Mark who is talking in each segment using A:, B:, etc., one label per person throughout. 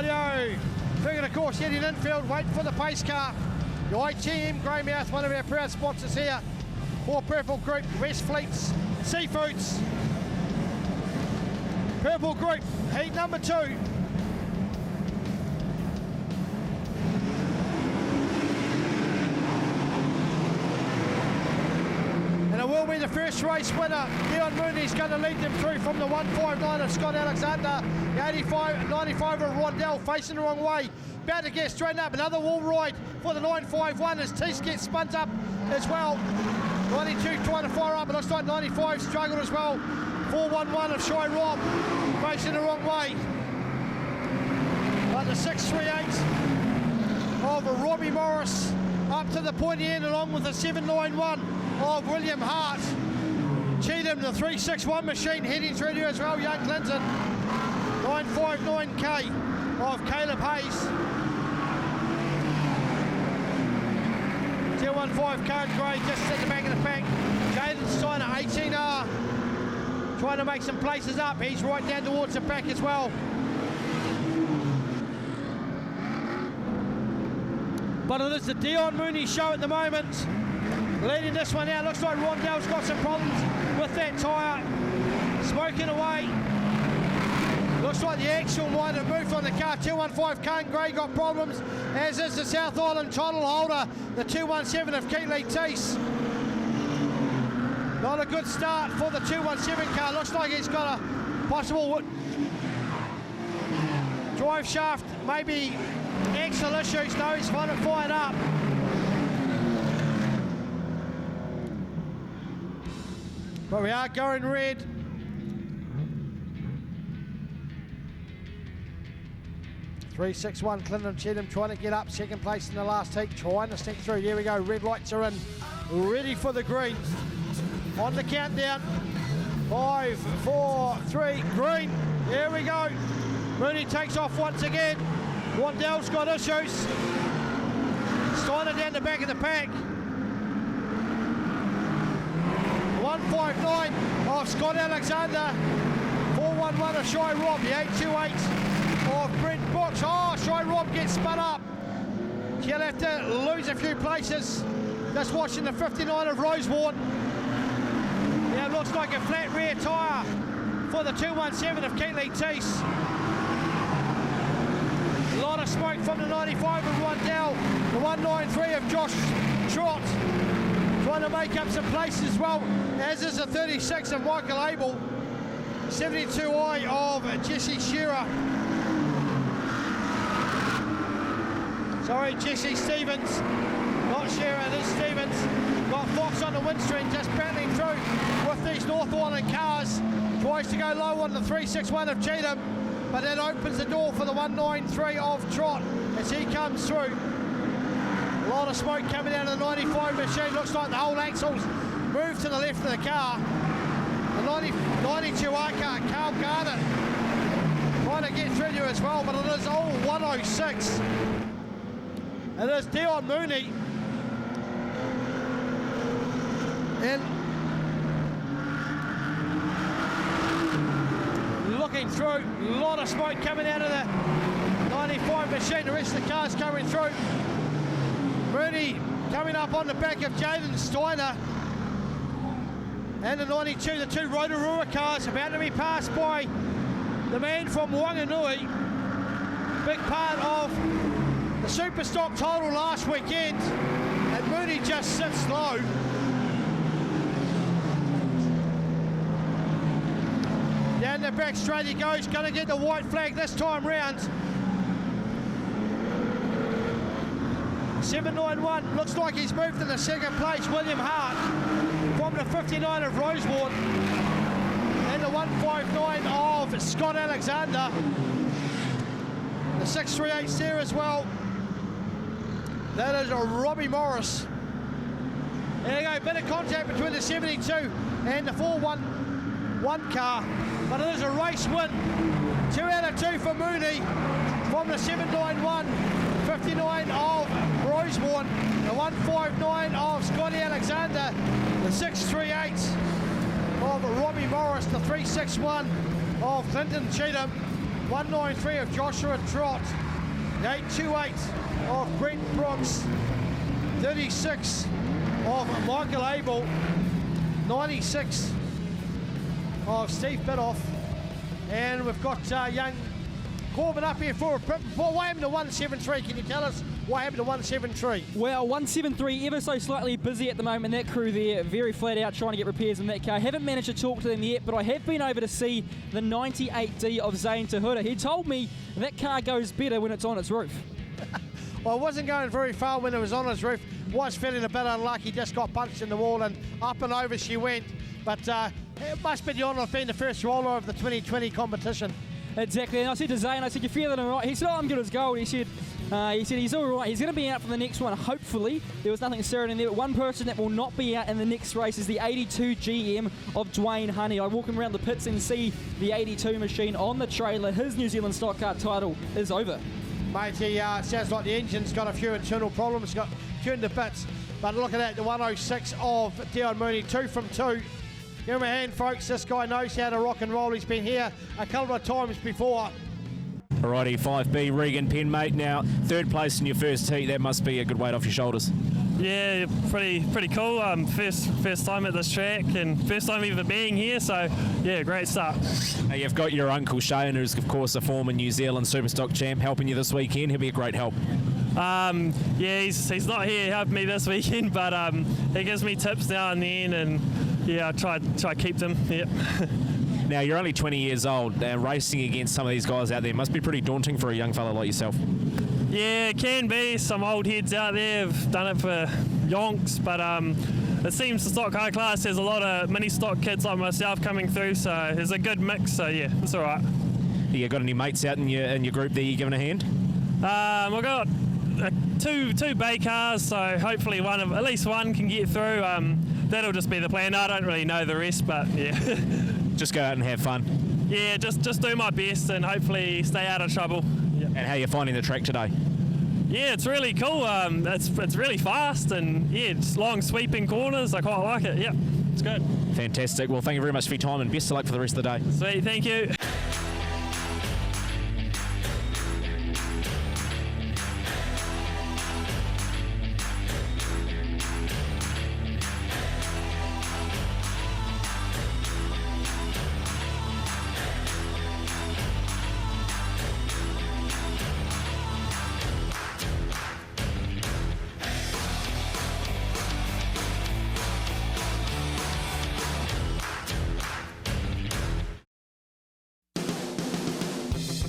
A: Rightio. Figure, of course, heading infield, waiting for the pace car. The ITM Greymouth, one of our proud sponsors here for Purple Group, West Fleets Seafoods. Purple Group, heat number 2. And it will be the first race winner. Dion Mooney's going to lead them through from the 159 of Scott Alexander. The 95 of Rondell facing the wrong way. About to get straightened up. Another wall ride for the 951 as Teese gets spun up as well. 92 trying to fire up. It looks like 95 struggled as well. 411 of Shy Rob facing the wrong way. But the 638 of Robbie Morris up to the pointy end along with the 791 of William Hart. Cheatham, the 361 machine heading through here as well. Young Clinton. 959K of Caleb Hayes. 215 Card Gray just at the back of the pack. Jaden Steiner, 18R. Trying to make some places up. He's right down towards the back as well. But it is the Dion Mooney show at the moment. Leading this one out. Looks like Rondell's got some problems with that tyre. Smoking away. Looks like the axle might have moved on the car. 215 Kane Gray got problems, as is the South Island title holder, the 217 of Keatley Teese. Not a good start for the 217 car. Looks like he's got a possible drive shaft, maybe axle issues. No, he's fine and fired up. But we are going red. .361 Clinton Cheatham trying to get up, second place in the last heat, trying to sneak through. Here we go, red lights are in, ready for the green. On the countdown, 5, 4, 3, green. Here we go. Mooney takes off once again. Rondell's got issues. Steiner down the back of the pack. 159 of Scott Alexander. 411 of Shy Rob. The 828 of Brent Brooks. Oh, Shy Rob gets spun up. She'll have to lose a few places. Just watching the 59 of Rosewarne. Yeah, it looks like a flat rear tyre for the 217 of Keatley Teese. A lot of smoke from the 95 of Rondell. The 193 of Josh Trott. Trying to make up some places as well, as is the 36 of Michael Abel. 72I of Jesse Shearer. Sorry, Jesse Stevens. Not Shearer, it is Stevens. Got Fox on the windscreen, just battling through with these North Island cars. Tries to go low on the 361 of Cheatham, but that opens the door for the 193 of Trott as he comes through. A lot of smoke coming out of the 95 machine. Looks like the whole axle's moved to the left of the car. The 92R car, Carl Garner, trying to get through you as well, but it is all 106. It is Dion Mooney. And looking through, a lot of smoke coming out of the 95 machine. The rest of the cars coming through. Mooney coming up on the back of Jaden Steiner. And the 92, the two Rotorua cars about to be passed by the man from Wanganui. Big part of the Super Stock title last weekend. And Mooney just sits low. Down the back straight he goes, going to get the white flag this time round. 791, looks like he's moved to the second place, William Hart, from the 59 of Rosewarne, and the 159 of Scott Alexander. The 638 there as well. That is a Robbie Morris. There you go, bit of contact between the 72 and the 411 car, but it is a race win. 2 out of 2 for Mooney from the 791, 59 of Rosewarne, the 159 of Scotty Alexander, the 638 of Robbie Morris, the 361 of Clinton Cheatham. 193 of Joshua Trott, the 828 of Brent Brooks, 36 of Michael Abel, 96 of Steve Bidoff, and we've got young Corbin up here for a print. What happened to 173? Can you tell us what happened to 173?
B: Well, 173 ever so slightly busy at the moment. That crew there very flat out trying to get repairs in that car. Haven't managed to talk to them yet, but I have been over to see the 98D of Zane Tahuta. He told me that car goes better when it's on its roof.
A: Well, it wasn't going very far when it was on his roof. Was feeling a bit unlucky, just got punched in the wall and up and over she went. But it must be the honour of being the first roller of the 2020 competition.
B: Exactly, and I said to Zane, I said, you feeling all right? He said, oh, I'm good as gold. He said he's all right. He's going to be out for the next one, hopefully. There was nothing certain in there, but one person that will not be out in the next race is the 82 GM of Dwayne Honey. I walk him around the pits and see the 82 machine on the trailer. His New Zealand Stock Car title is over.
A: Mate, he sounds like the engine's got a few internal problems, got tuned to bits. But look at that, the 106 of Dion Mooney, 2 from 2. Give him a hand, folks. This guy knows how to rock and roll. He's been here a couple of times before.
C: Alrighty, 5B, Regan Penmate. Now, third place in your first heat. That must be a good weight off your shoulders.
D: Yeah, pretty cool. First time at this track and first time even being here. So, yeah, great start.
C: Now, you've got your uncle Shane, who's of course a former New Zealand Superstock champ, helping you this weekend. He'll be a great help.
D: Yeah, he's not here helping me this weekend, but he gives me tips now and then, and yeah, I try to keep them. Yep.
C: Now, you're only 20 years old, and racing against some of these guys out there must be pretty daunting for a young fella like yourself.
D: Yeah, it can be. Some old heads out there have done it for yonks, but it seems the stock car class has a lot of mini stock kids like myself coming through, so there's a good mix. So yeah, it's all right.
C: You got any mates out in your group there you giving a hand?
D: I've got two bay cars, so hopefully at least one can get through. That'll just be the plan. I don't really know the rest, but yeah.
C: Just go out and have fun.
D: Yeah, just do my best and hopefully stay out of trouble. Yep.
C: And how are you finding the track today?
D: Yeah, it's really cool. It's really fast and yeah, it's long sweeping corners. I quite like it. Yep, it's good.
C: Fantastic. Well, thank you very much for your time and best of luck for the rest of the day.
D: Sweet, thank you.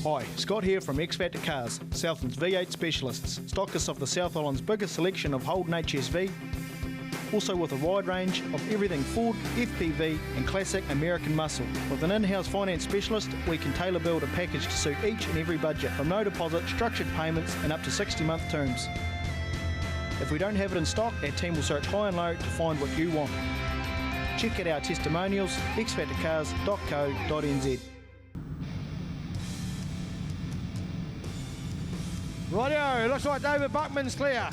E: Hi, Scott here from X Factor Cars, Southland's V8 specialists, stockists of the South Island's biggest selection of Holden HSV, also with a wide range of everything Ford, FPV and classic American muscle. With an in-house finance specialist, we can tailor build a package to suit each and every budget, from no deposit, structured payments and up to 60-month terms. If we don't have it in stock, our team will search high and low to find what you want. Check out our testimonials, xfactorcars.co.nz.
A: Rightio, looks like David Buckman's clear.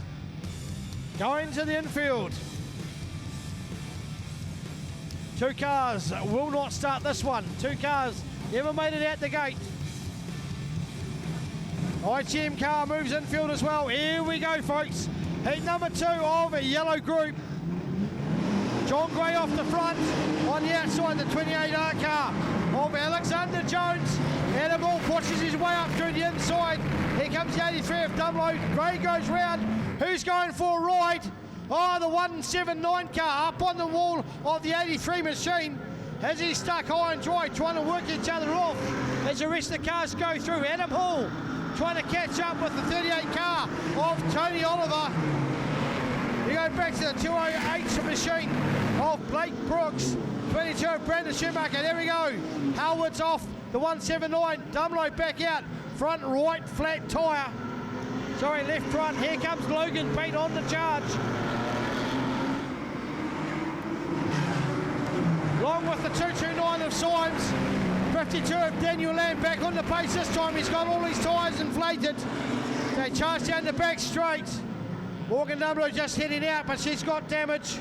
A: Going to the infield. Two cars will not start this one. Two cars never made it out the gate. ITM car moves infield as well. Here we go, folks. Heat number 2 of a yellow group. John Gray off the front. On the outside, the 28R car of Alexander Jones. And the ball pushes his way up through the inside. Here comes the 83 of Dumlow. Gray goes round. Who's going for a ride? Oh, the 179 car up on the wall of the 83 machine. As he's stuck high and dry, trying to work each other off as the rest of the cars go through. Adam Hall trying to catch up with the 38 car of Tony Oliver. You go back to the 208 machine of Blake Brooks. 22 of Brandon Schumacher. There we go. Howard's off. The 179. Dumlow back out. Front right flat tyre. Sorry, left front. Here comes Logan Pate on the charge. Along with the 229 of Symes. 52 of Daniel Lamb back on the pace this time. He's got all his tyres inflated. They charge down the back straight. Morgan Dumlow just heading out, but she's got damage.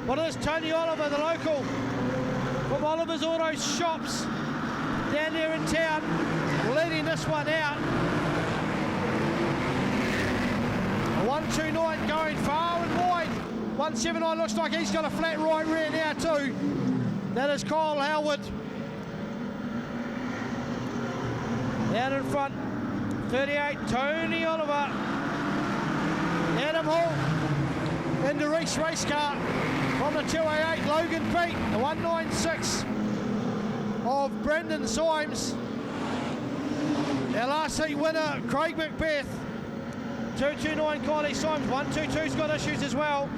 A: What is Tony Oliver, the local from Oliver's Auto Shops down there in town. leading this one out. 129 going far and wide. 179 looks like he's got a flat right rear now too. That is Kyle Howard. Down in front, 38, Tony Oliver. Adam Hall into Reese race car from the 288, Logan Pete, the 196 of Brendan Symes. Our last heat winner, Craig Macbeth. 229 Kylie Symes, 122's got issues as well.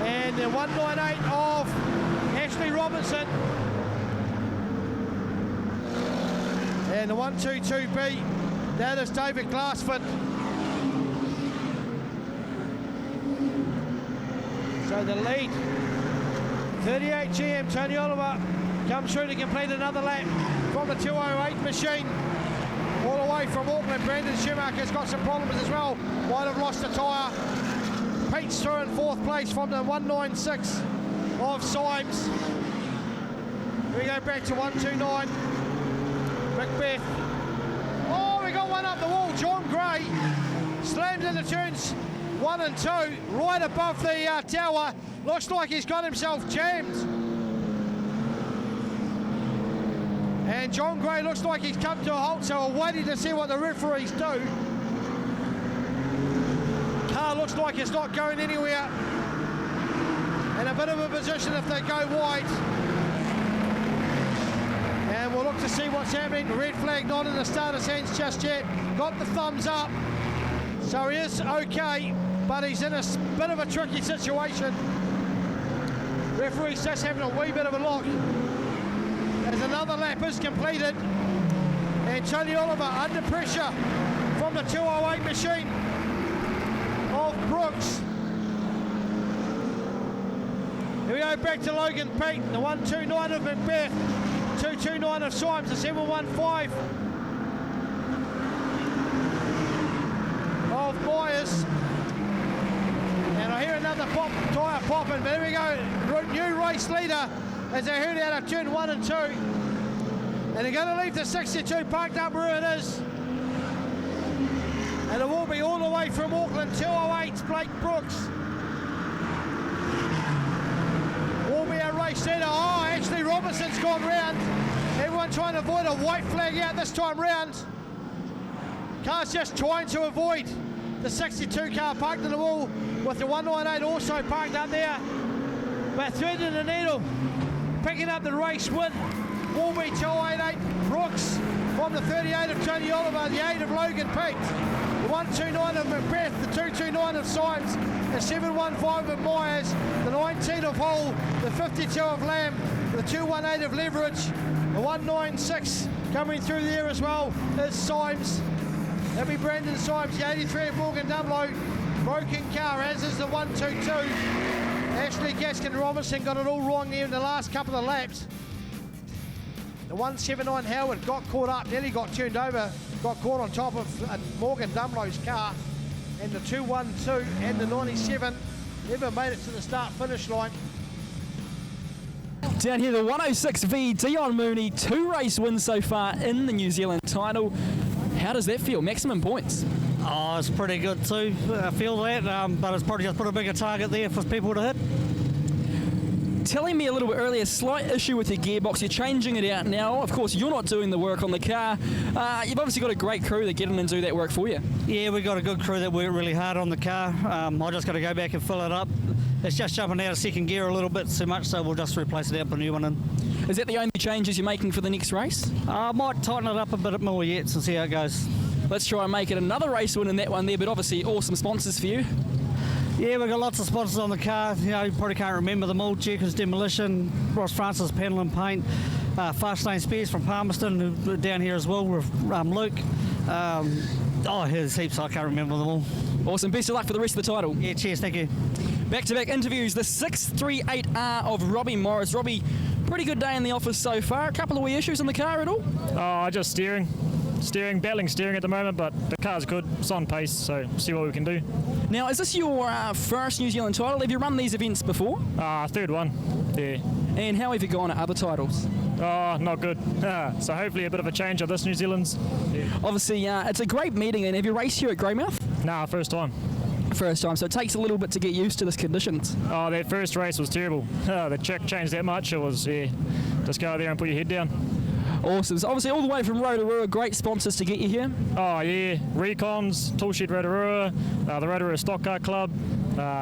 A: And the 198 of Ashley Robinson. And the 122B, that is David Glassford. So the lead, 38 GM, Tony Oliver, comes through to complete another lap from the 208 machine. All the way from Auckland, Brandon Schumacher's got some problems as well. Might have lost a tyre. Pete's through in fourth place from the 196 of Symes. We go back to 129. Macbeth. Oh, we got one up the wall. John Gray slams into turns 1 and 2, right above the tower. Looks like he's got himself jammed. And John Gray looks like he's come to a halt, so we're waiting to see what the referees do. Car looks like it's not going anywhere. In a bit of a position if they go wide. And we'll look to see what's happening. Red flag not in the starter's hands just yet. Got the thumbs up. So he is okay, but he's in a bit of a tricky situation. Referee's just having a wee bit of a look. As another lap is completed. And Tony Oliver under pressure from the 208 machine of Brooks. Here we go back to Logan Pete, the 129 of Macbeth, 229 of Symes, the 715 of Myers. And I hear another tyre popping, but here we go, new race leader as they head out of turn 1 and 2. And they're going to leave the 62 parked up where it is. And it will be all the way from Auckland, 208's Blake Brooks. Will be a race leader. Oh, actually Robinson's gone round. Everyone trying to avoid a white flag out this time round. Car's just trying to avoid the 62 car parked in the wall with the 198 also parked up there. But threading the needle, picking up the race win, will be 288 Brooks from the 38 of Tony Oliver, the 8 of Logan Pete, the 129 of Macbeth, the 229 of Symes, the 715 of Myers, the 19 of Hull, the 52 of Lamb, the 218 of Leverage, the 196 coming through there as well is Symes. That'll be Brandon Symes, the 83 of Morgan Dumlow, broken car, as is the 122. Ashley Gaskin Robinson got it all wrong there in the last couple of laps. The 179 Howard got caught up, nearly got turned over, got caught on top of Morgan Dumlow's car. And the 212 and the 97 never made it to the start-finish line.
B: Down here, the 106V, Dion Mooney, 2 race wins so far in the New Zealand title. How does that feel? Maximum points.
F: Oh, it's pretty good too. I feel that, but it's probably just put a bigger target there for people to hit.
B: Telling me a little bit earlier, slight issue with your gearbox. You're changing it out now. Of course, you're not doing the work on the car. You've obviously got a great crew that get in and do that work for you. Yeah,
F: we've got a good crew that work really hard on the car. I just got to go back and fill it up. It's just jumping out of second gear a little bit too much, so we'll just replace it out, put a new one in.
B: Is that the only changes you're making for the next race?
F: I might tighten it up a bit more yet and see how it goes.
B: Let's try and make it another race win in that one there, but obviously awesome sponsors for you.
F: Yeah, we've got lots of sponsors on the car. You know, you probably can't remember them all. Jerkins Demolition, Ross Francis Panel and Paint, Fast Lane Spears from Palmerston, who are down here as well with Luke. There's heaps, I can't remember them all.
B: Awesome, best of luck for the rest of the title.
F: Yeah, cheers, thank you.
B: Back-to-back interviews, the 638R of Robbie Morris. Robbie, pretty good day in the office so far. A couple of wee issues in the car at all?
G: Just steering, battling steering at the moment, but the car's good, it's on pace, so see what we can do.
B: Now, is this your first New Zealand title? Have you run these events before?
G: Third one, yeah.
B: And how have you gone at other titles?
G: Oh, not good. So hopefully a bit of a change of this New Zealand's.
B: Obviously, it's a great meeting. And have you raced here at Greymouth?
G: Nah, first time.
B: First time, so it takes a little bit to get used to this conditions.
G: Oh, that first race was terrible. The track changed that much. It was, just go there and put your head down.
B: Awesome. So obviously all the way from Rotorua, great sponsors to get you here.
G: Oh, yeah. Recons, Toolshed Rotorua, the Rotorua Stock Car Club,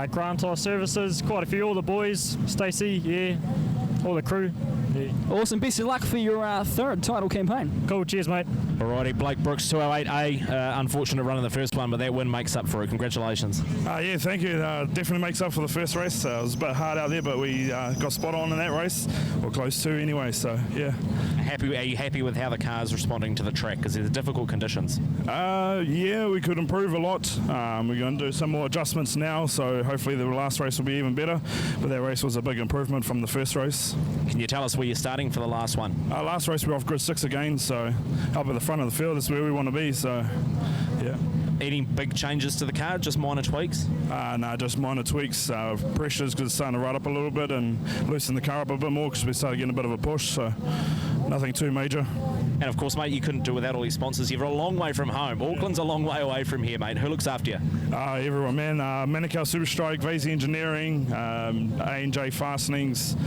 G: Grantor Services, quite a few, all the boys, Stacey, all the crew. Yeah.
B: Awesome. Best of luck for your third title campaign.
G: Cool. Cheers, mate.
C: Alrighty, Blake Brooks, 208A. Unfortunate run in the first one, but that win makes up for it. Congratulations.
H: Yeah, thank you. Definitely makes up for the first race. It was a bit hard out there, but we got spot on in that race, or close to anyway, so yeah.
C: Are you happy with how the car's responding to the track? Because there's difficult conditions.
H: Yeah, we could improve a lot. We're going to do some more adjustments now, so hopefully the last race will be even better. But that race was a big improvement from the first race.
C: Can you tell us where you're starting for the last one?
H: Last race we were off grid 6 again, so up at the front of the field is where we want to be, so yeah.
C: Any big changes to the car, just minor tweaks?
H: No, just minor tweaks. Pressure's because it's starting to ride up a little bit and loosen the car up a bit more because we started getting a bit of a push, so nothing too major.
C: And of course, mate, you couldn't do without all your sponsors. You're a long way from home. Auckland's a long way away from here, mate. Who looks after you?
H: Everyone, man. Manukau Superstrike, Vasey Engineering, A&J Fastenings,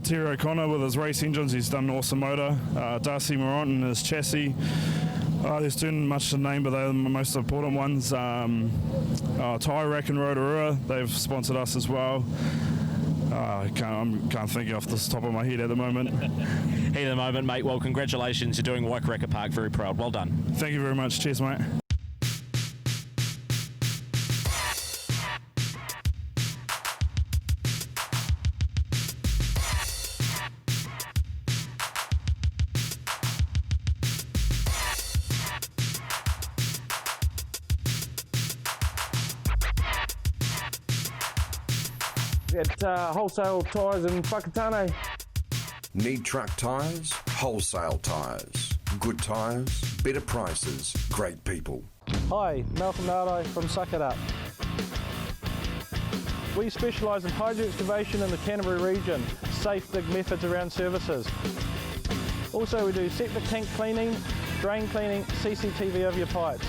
H: Terry O'Connor with his race engines. He's done an awesome motor. Darcy Morant and his chassis. There's too much to name, but they're the most important ones. Tyre Rack and Rotorua, they've sponsored us as well. I can't think off the top of my head at the moment.
C: At the moment, mate. Well, congratulations. You're doing Waikaraka Park very proud. Well done.
H: Thank you very much. Cheers, mate.
I: At Wholesale Tyres in Whakatane.
J: Need truck tyres? Wholesale Tyres. Good tyres, better prices, great people.
I: Hi, Malcolm Nardo from Suck It Up. We specialise in hydro excavation in the Canterbury region, safe dig methods around services. Also we do septic tank cleaning, drain cleaning, CCTV over your pipes.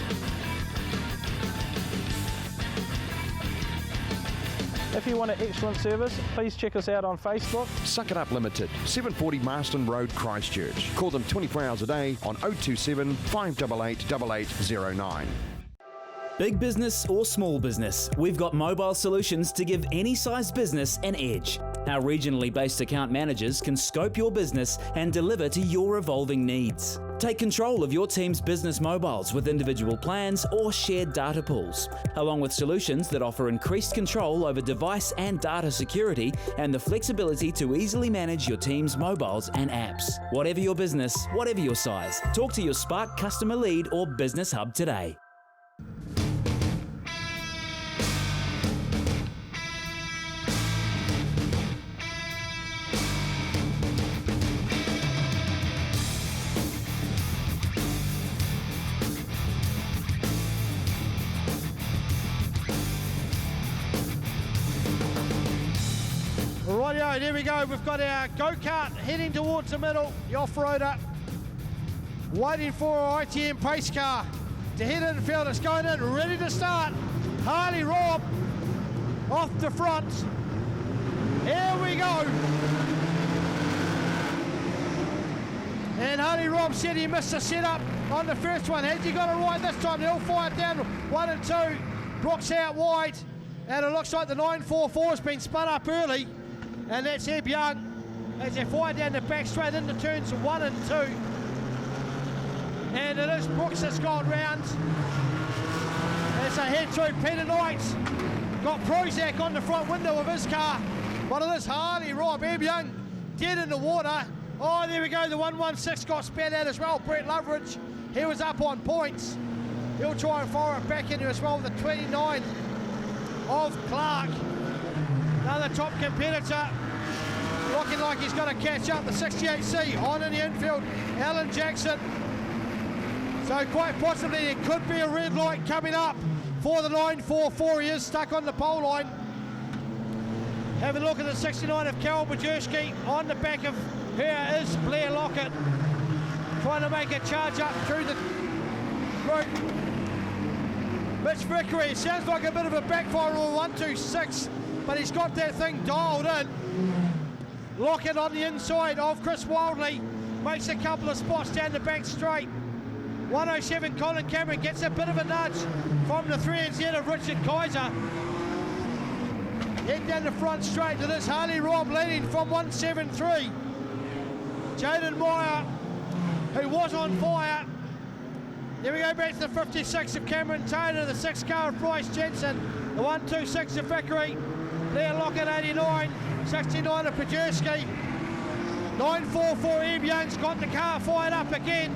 I: If you want an excellent service, please check us out on Facebook.
K: Suck It Up Limited, 740 Marston Road, Christchurch. Call them 24 hours a day on 027 588 8809.
L: Big business or small business, we've got mobile solutions to give any size business an edge. Our regionally based account managers can scope your business and deliver to your evolving needs. Take control of your team's business mobiles with individual plans or shared data pools, along with solutions that offer increased control over device and data security and the flexibility to easily manage your team's mobiles and apps. Whatever your business, whatever your size, talk to your Spark customer lead or business hub today.
A: Rightio, there we go. We've got our go-kart heading towards the middle, the off-roader, waiting for our ITM pace car to head in the field. It's going in, ready to start. Harley Robb off the front. Here we go. And Harley Robb said he missed the setup on the first one. Has he got it right this time? They'll fire down 1 and 2. Brooks out wide. And it looks like the 944 has been spun up early. And that's Eb Young as they fire down the back straight into turns 1 and 2. And it is Brooks that's gone round. As they head through, Peter Knight's got Prozac on the front window of his car. But it is Harley Robb, Eb Young dead in the water. Oh, there we go, the 116 got spat out as well. Brett Loveridge, he was up on points. He'll try and fire it back into as well, the 29 of Clark. Another top competitor, looking like he's going to catch up. The 68C on in the infield, Alan Jackson. So quite possibly there could be a red light coming up for the 944. He is stuck on the pole line. Have a look at the 69 of Carol Bajewski. On the back of her is Blair Lockett, trying to make a charge up through the group. Mitch Vickery, it sounds like a bit of a backfire or 1-2-6, but he's got that thing dialed in. Lockett on the inside of Chris Wildley, makes a couple of spots down the back straight. 107 Colin Cameron gets a bit of a nudge from the 3NZ of Richard Kaiser. Head down the front straight to this Harley Robb leading from 173. Jaden Meyer, who was on fire. There we go back to the 56 of Cameron Taylor, the 6 car of Bryce Jensen, the 126 of Vickery, Blair Lockett 89, 69 of Pajerski, 944 Eb Young's got the car fired up again.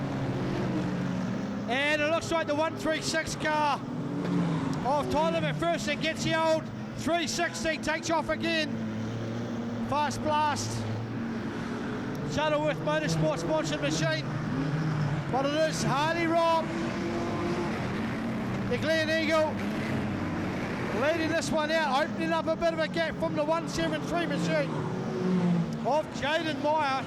A: And it looks like the 136 car of Tyler McPherson gets the old 360, takes off again. Fast Blast. Shuttleworth Motorsport sponsored machine. But it is Harley Robb, the Glen Eagle, leading this one out, opening up a bit of a gap from the 173 machine of Jaden Meyer.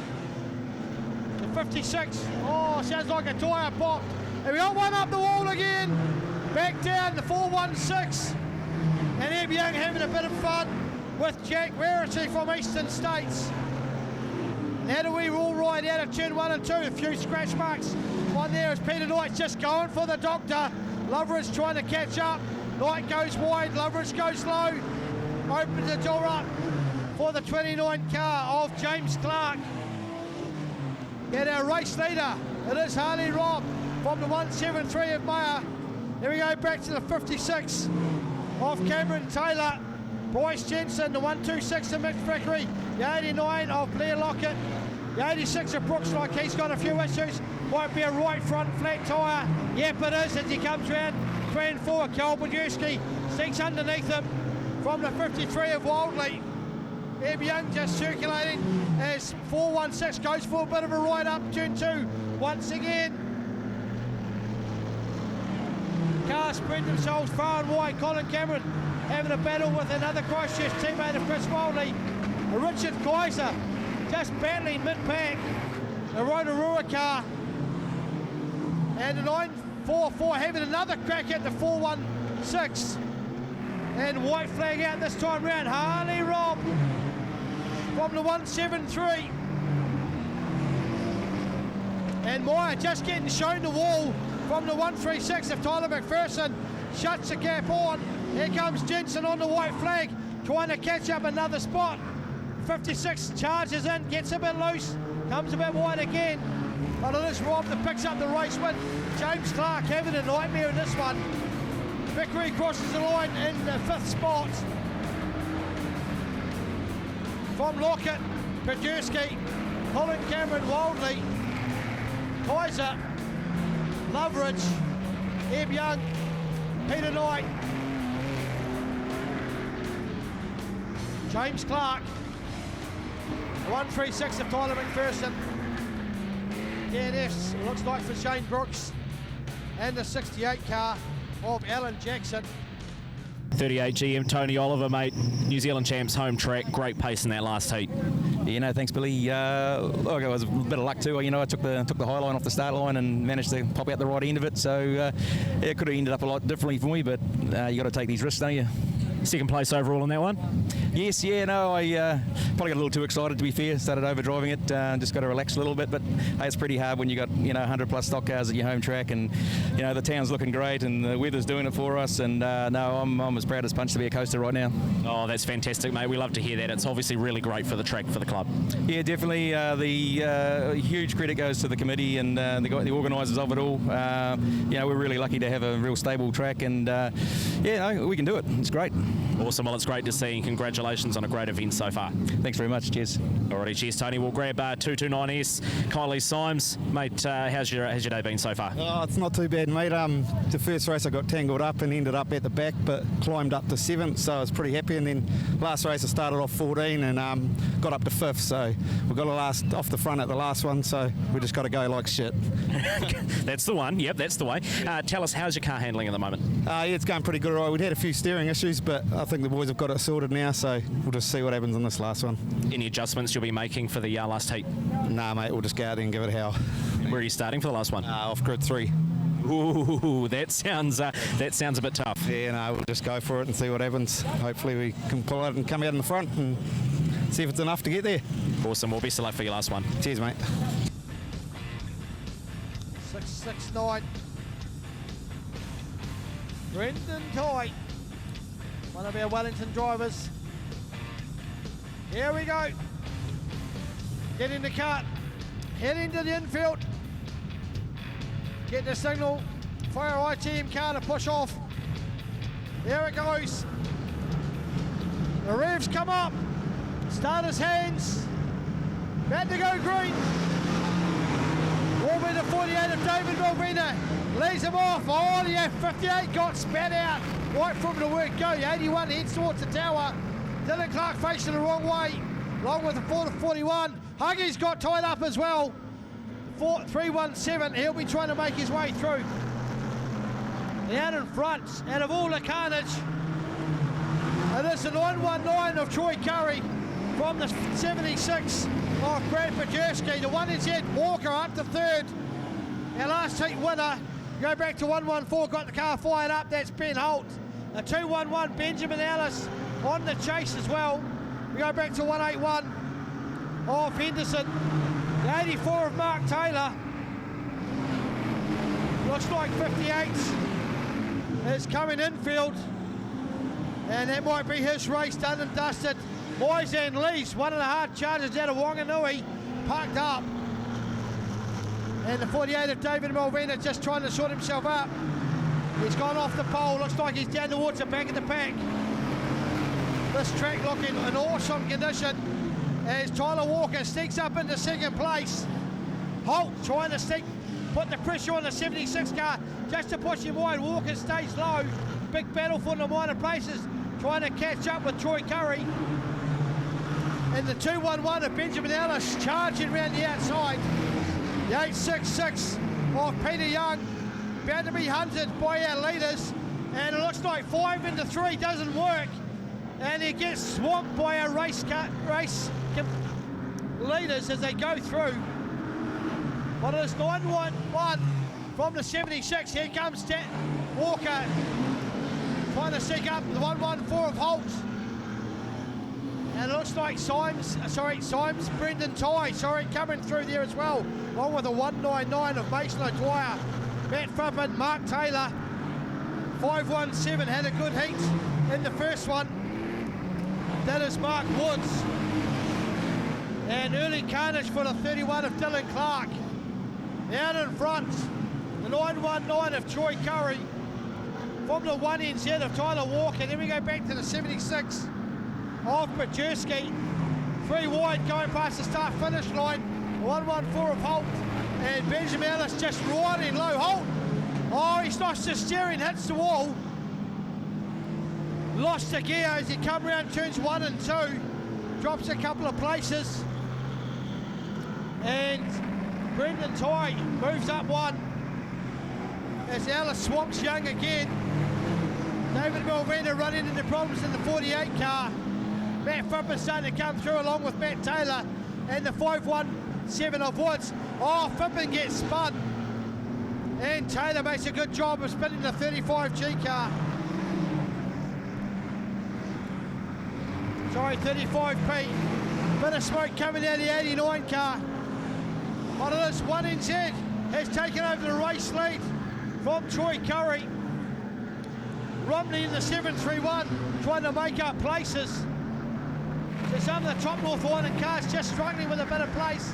A: The 56, oh, sounds like a tyre popped. And we got one up the wall again. Back down, the 416. And Eb Young having a bit of fun with Jack Rarity from Eastern States. How do we all ride out of turn 1 and 2? A few scratch marks on there as Peter Knight's just going for the doctor. Loveridge trying to catch up. Knight goes wide, Loveridge goes low. Opens the door up for the 29 car of James Clark. And our race leader, it is Harley Robb from the 173 of Meyer. Here we go back to the 56 of Cameron Taylor. Bryce Jensen, the 126 of Mitch Vickery, the 89 of Blair Lockett, the 86 of Brooks, like he's got a few issues. Might be a right front flat tyre. Yep, it is as he comes round. 3 and 4, Carl Bajewski sinks underneath him from the 53 of Wildley. Eb Young just circulating as 416 goes for a bit of a ride up turn 2 once again. Cars spread themselves far and wide. Colin Cameron having a battle with another Christchurch teammate of Chris Wildley. Richard Kaiser just battling mid-pack. The Rotorua car. And the 944 having another crack at the 416. And white flag out this time round. Harley Robb from the 173. And Meyer just getting shown the wall from the 136 of Tyler McPherson. Shuts the gap on. Here comes Jensen on the white flag, trying to catch up another spot. 56 charges in, gets a bit loose, comes a bit wide again. But it is Robb that picks up the race win. James Clark having a nightmare in this one. Vickery crosses the line in the 5th spot. From Lockett, Pajerski, Colin Cameron, Wildley, Kaiser, Loveridge, Eb Young, Peter Knight, James Clark, the 136 of Tyler McPherson, DNS looks like for Shane Brooks, and the 68 car of Alan Jackson.
C: 38 GM Tony Oliver, mate. New Zealand champs, home track, great pace in that last heat.
M: Thanks, Billy. Look, it was a bit of luck too. I took the high line off the start line and managed to pop out the right end of it. So it could have ended up a lot differently for me, but you got to take these risks, don't you?
C: Second place overall on that one?
M: Yes, I probably got a little too excited, to be fair. Started overdriving it, just got to relax a little bit. But hey, it's pretty hard when you got 100 plus stock cars at your home track, and the town's looking great, and the weather's doing it for us. And no, I'm as proud as punch to be a coaster right now.
C: Oh, that's fantastic, mate. We love to hear that. It's obviously really great for the track, for the club.
M: Yeah, definitely. The huge credit goes to the committee and the organisers of it all. We're really lucky to have a real stable track, and we can do it. It's great.
C: Awesome. Well, it's great to see, and congratulations on a great event so far.
M: Thanks very much. Cheers.
C: Alrighty, cheers, Tony. We'll grab 229S. Kylie Symes, mate. How's your day been so far?
N: Oh, it's not too bad, mate. The first race I got tangled up and ended up at the back, but climbed up to 7th, so I was pretty happy. And then last race I started off 14 and got up to 5th, so we got to last off the front at the last one, so we just got to go like shit.
C: That's the one. Yep, that's the way. Tell us, how's your car handling at the moment?
N: Yeah, it's going pretty good. All right. We'd had a few steering issues, but I think the boys have got it sorted now, so we'll just see what happens in this last one.
C: Any adjustments you'll be making for the last heat?
N: Nah, mate, we'll just go out there and give it a howl.
C: Where are you starting for the last one?
N: Off grid 3.
C: Ooh, that sounds a bit tough.
N: Yeah, no, we'll just go for it and see what happens. Hopefully we can pull it and come out in the front and see if it's enough to get there.
C: Awesome. Well, best of luck for your last one.
N: Cheers, mate.
A: 669. Brendan Toy, one of our Wellington drivers. Here we go. Get in the cart. Head into the infield. Get the signal for our ITM car to push off. There it goes. The revs come up. Starter's hands. About to go green. Will be the 48 of David Malvina. Leads him off. Oh, the F58 got spat out. Right from the word go. The 81 heads towards the tower. Dylan Clark facing the wrong way. Along with the 41. Huggy's got tied up as well. 317. He'll be trying to make his way through. The out in front, out of all the carnage, it is the 919 of Troy Curry from the 76 of Brad Pajerski. The 1 NZ Walker up to third. Our last heat winner. Go back to 114, got the car fired up. That's Ben Holt. The 211 Benjamin Ellis on the chase as well. We go back to 181 of Henderson. The 84 of Mark Taylor. Looks like 58 is coming infield. And that might be his race done and dusted. Moisan Lees, one of the hard charges out of Wanganui, parked up. And the 48 of David Malvina just trying to sort himself up. He's gone off the pole. Looks like he's down towards the back of the pack. This track looking in awesome condition as Tyler Walker sneaks up into second place. Holt trying to put the pressure on the 76 car just to push him wide. Walker stays low. Big battle for the minor places, trying to catch up with Troy Curry. And the 211 of Benjamin Ellis charging around the outside. The 866 of Peter Young about to be hunted by our leaders, and it looks like 5 into 3 doesn't work, and he gets swamped by our race leaders as they go through. But it's 911 from the 76. Here comes Walker trying to seek up the 114 of Holt. And it looks like Symes, Brendan Ty, coming through there as well, along with a 199 of Mason O'Dwyer. Matt Frippen, Mark Taylor, 517 had a good heat in the first one. That is Mark Woods. And early carnage for the 31 of Dylan Clark. Out in front, the 919 of Troy Curry. From the 1 NZ of Tyler Walker. Then we go back to the 76 of Pajerski. 3 wide going past the start finish line. 114 of Holt. And Benjamin Ellis just riding low. Holt, oh, he's lost his steering, hits the wall. Lost the gear as he come around turns 1 and 2. Drops a couple of places. And Brendan Ty moves up 1. As Ellis swamps Young again. David Malvina running into problems in the 48 car. Matt Frippen starting to come through along with Matt Taylor and the 517 of Woods. Oh, Frippen gets spun. And Taylor makes a good job of spinning the 35G car. Sorry, 35P. Bit of smoke coming out of the 89 car. But it is 1 NZ has taken over the race lead from Troy Curry. Romney in the 731 trying to make up places. So some of the top North Island cars just struggling with a bit of place.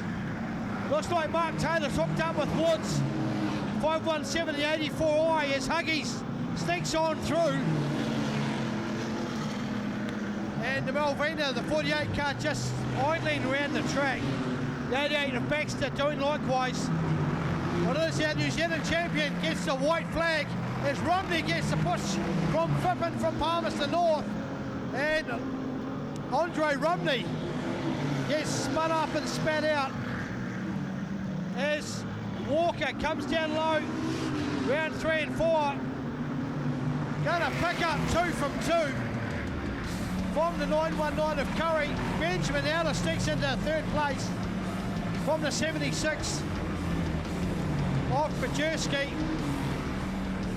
A: Looks like Mark Taylor's hooked up with Woods. 517 the 84i as Huggies sneaks on through. And the Malvina, the 48 car, just idling around the track. The 88 of Baxter doing likewise. Well, it is our New Zealand champion gets the white flag as Romney gets the push from Frippen from Palmerston North. And Andre Romney gets spun up and spat out as Walker comes down low, round 3 and 4. Going to pick up 2 from 2 from the 919 of Curry. Benjamin Ellis sticks into 3rd place from the 76 of Pajerski.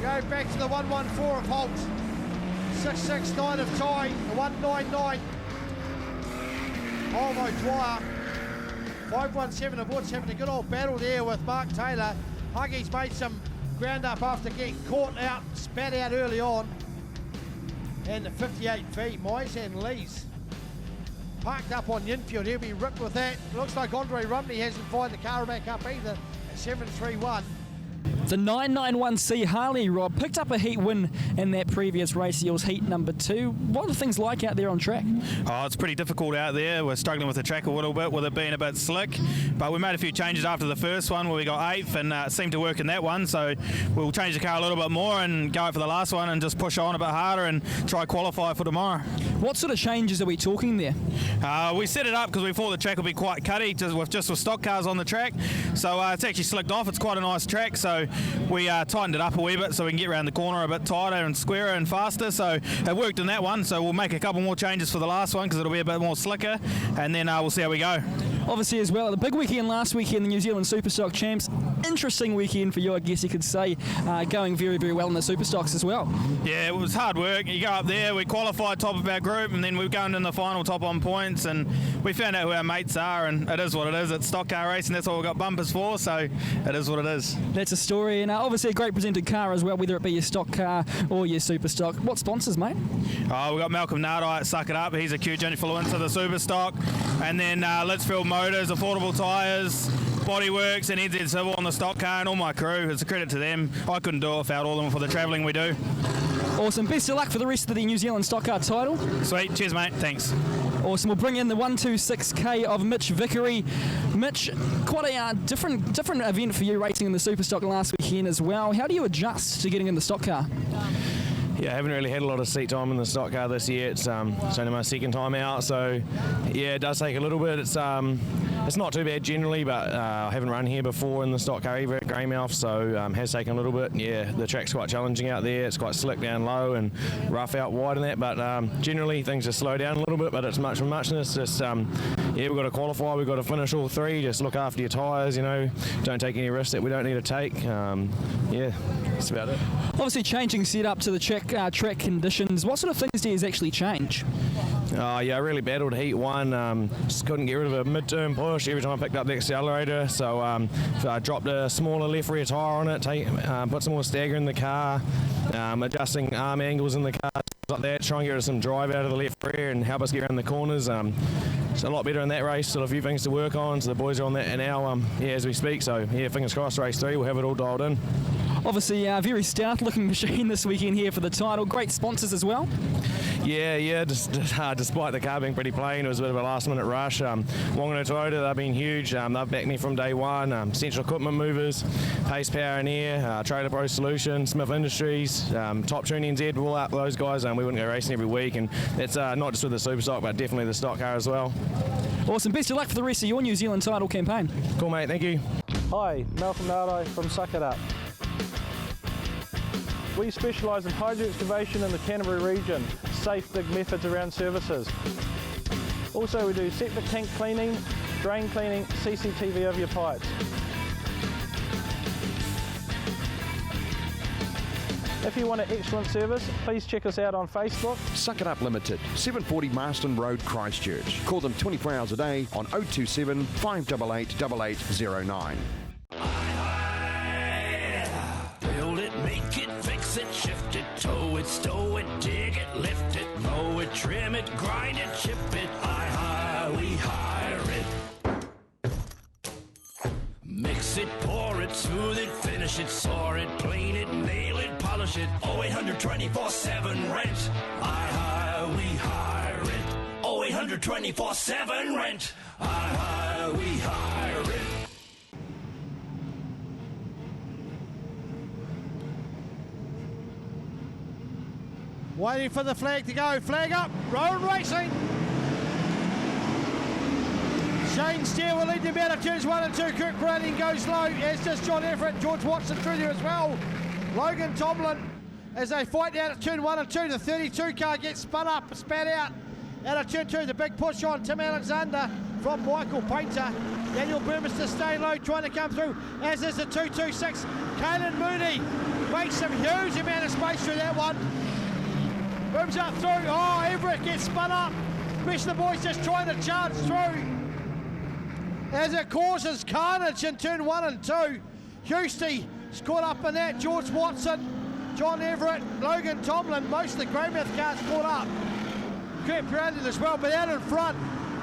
A: Go back to the 114 of Holt. 669 of Ty. The 199 of O'Dwyer. 517 of Woods having a good old battle there with Mark Taylor. Huggy's made some ground up after getting caught out, spat out early on. And the 58V, Mize and Lees parked up on the infield. He'll be ripped with that. Looks like Andre Rumney hasn't fired the car back up either at 731.
B: The 991C Harley, Rob, picked up a heat win in that previous race. It was heat number 2. What are things like out there on track?
O: Oh, it's pretty difficult out there. We're struggling with the track a little bit with it being a bit slick. But we made a few changes after the first one where we got 8th and it seemed to work in that one. So we'll change the car a little bit more and go out for the last one and just push on a bit harder and try qualify for tomorrow.
B: What sort of changes are we talking there?
O: We set it up because we thought the track would be quite cutty just with stock cars on the track. So it's actually slicked off. It's quite a nice track. So we tightened it up a wee bit so we can get around the corner a bit tighter and squarer and faster. So it worked in that one. So we'll make a couple more changes for the last one because it'll be a bit more slicker. And then we'll see how we go.
B: Obviously as well, the big weekend last weekend, the New Zealand Superstock Champs. Interesting weekend for you, I guess you could say. Going very, very well in the Superstocks as well.
O: Yeah, it was hard work. You go up there, we qualified top of our group, and then we're going in the final top on points, and we found out who our mates are, and it is what it is. It's stock car racing, that's what we've got bumpers for, so it is what it is.
B: That's a story, and obviously a great presented car as well, whether it be your stock car or your Superstock. What sponsors, mate?
O: We've got Malcolm Nardai at Suck It Up. He's a huge influence of the Superstock. And then Litchfield Motors, Affordable Tyres, Bodyworks and NZ Civil on the stock car, and all my crew. It's a credit to them. I couldn't do it without all of them for the travelling we do.
B: Awesome. Best of luck for the rest of the New Zealand Stock Car title.
O: Sweet. Cheers, mate. Thanks.
B: Awesome. We'll bring in the 126K of Mitch Vickery. Mitch, quite a different event for you racing in the Superstock last weekend as well. How do you adjust to getting in the stock car?
P: Yeah, I haven't really had a lot of seat time in the stock car this year. It's only my second time out, so yeah, it does take a little bit. It's not too bad generally, but I haven't run here before in the stock car either at Greymouth, so has taken a little bit. Yeah, the track's quite challenging out there. It's quite slick down low and rough out wide and that, but generally things just slow down a little bit, but it's much of muchness. Just yeah, we've got to qualify, we've got to finish all 3, just look after your tyres, don't take any risks that we don't need to take. Yeah, that's about it.
B: Obviously changing setup to the track conditions, what sort of things do you actually change?
P: Yeah, I really battled heat 1, just couldn't get rid of a mid-turn push every time I picked up the accelerator, so I dropped a smaller left rear tyre on it, put some more stagger in the car, adjusting arm angles in the car, like that, try and get some drive out of the left rear and help us get around the corners. It's a lot better in that race, still a few things to work on, so the boys are on that now as we speak, so yeah, fingers crossed, race 3, we'll have it all dialed in.
B: Obviously a very stout looking machine this weekend here for the title, great sponsors as well.
P: Yeah, despite the car being pretty plain, it was a bit of a last minute rush. Whanganui Toyota, they've been huge, they've backed me from day one. Central Equipment Movers, Pace Power and Air, Trader Pro Solutions, Smith Industries, Top Tune NZ, all out those guys, we wouldn't go racing every week, and that's not just with the Superstock, but definitely the stock car as well.
B: Awesome, best of luck for the rest of your New Zealand title campaign.
P: Cool mate, thank you.
I: Hi, Malcolm Nardai from Suck It Up. We specialise in hydro excavation in the Canterbury region, safe big methods around services. Also we do septic tank cleaning, drain cleaning, CCTV of your pipes. If you want an excellent service, please check us out on Facebook.
K: Suck It Up Limited, 740 Marston Road, Christchurch. Call them 24 hours a day on 027 588 8809.
Q: Build it, make it, fix it, shift it, tow it, stow it, dig it, lift it, mow it, trim it, grind it, chip it. We hire it. Mix it, pour it, smooth it, finish it, saw it, clean it, nail it, polish it. 0800 24/7 rent. We hire it. 0800 24/7 rent. We hire it.
A: Waiting for the flag to go. Flag up. Road racing. Shane Steele will lead them out of turns 1 and 2. Kirk Browning goes low, as does John Everett. George Watson through there as well. Logan Tomlin as they fight out at turn 1 and 2. The 32 car gets spun up, spat out of turn 2. The big push on Tim Alexander from Michael Painter. Daniel Burmester staying low, trying to come through, as is the 226. Caelan Mooney makes some huge amount of space through that one. Moves up through. Oh, Everett gets spun up. Commissioner Boys just trying to charge through, as it causes carnage in turn 1 and 2. Husty is caught up in that. George Watson, John Everett, Logan Tomlin, most of the Greymouth cars caught up. Kurt Brandon as well, but out in front,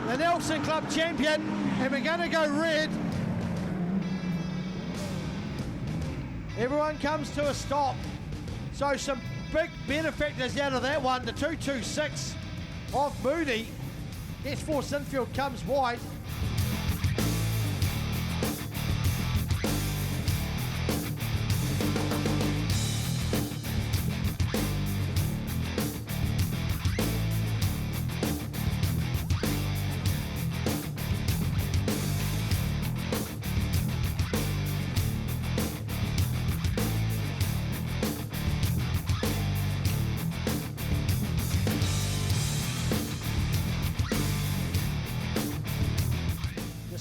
A: the Nelson Club champion, and we're going to go red. Everyone comes to a stop. So some big benefactors out of that one. The 226 of Moody. S4 Sinfield comes wide.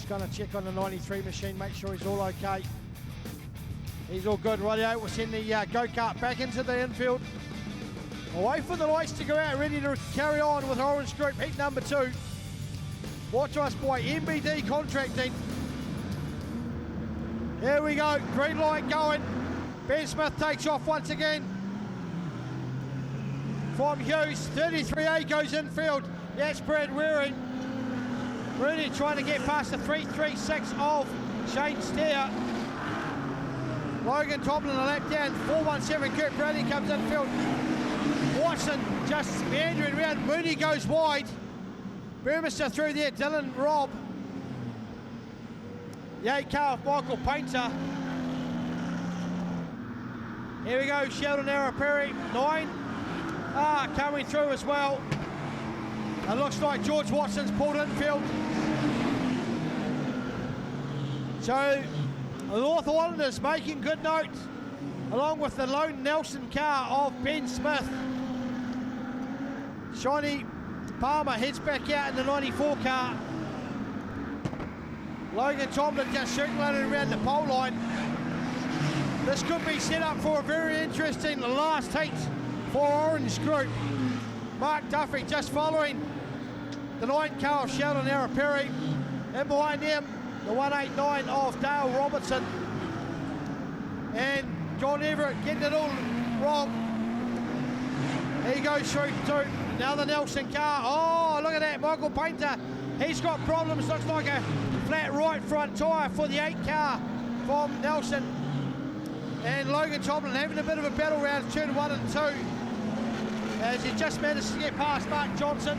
A: Going to check on the 93 machine, make sure he's all okay. He's all good. Radio will send the go-kart back into the infield. Away for the lights to go out, ready to carry on with Orange Group heat number 2. Brought to us by MBD Contracting. Here we go, green light going. Ben Smith takes off once again from Hughes. 33A goes infield. That's Brad Waring. Rooney trying to get past the 336 of Shane Steer. Logan Tomlin a lap down. 417 Kurt Brady comes infield. Watson just meandering around. Mooney goes wide. Burmester through there. Dylan Robb. The 8 car of Michael Painter. Here we go. Sheldon Arapiri 9. Coming through as well. It looks like George Watson's pulled infield. So the North Islanders making good note, along with the lone Nelson car of Ben Smith. Shiny Palmer heads back out in the 94 car. Logan Tomlin just circulating around the pole line. This could be set up for a very interesting last heat for Orange Group. Mark Duffy just following the 9 car of Sheldon Arapiri. In behind them, the 189 of Dale Robertson. And John Everett getting it all wrong. He goes through to now the Nelson car. Oh, look at that, Michael Painter. He's got problems, looks like a flat right front tyre for the 8 car from Nelson. And Logan Tomlin having a bit of a battle around turn 1 and 2, as he just managed to get past Mark Johnson.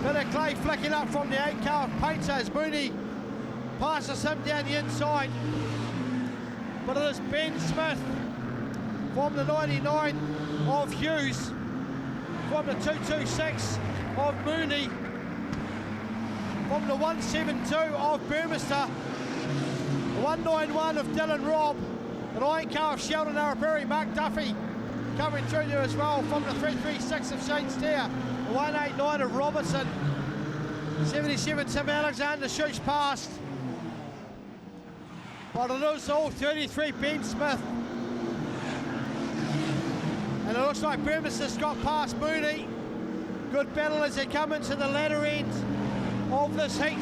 A: Bit of clay flicking up from the 8 car of Painter as Mooney passes him down the inside. But it is Ben Smith from the 99 of Hughes, from the 226 of Mooney, from the 172 of Burmester, the 191 of Dylan Robb, the 9 car of Sheldon Arapiri. Mark Duffy coming through there as well from the 336 of Shane Steer, the 189 of Robertson. 77 Tim Alexander shoots past, but it is all 33 Ben Smith. And it looks like Burmester's got past Mooney. Good battle as they come into the latter end of this heat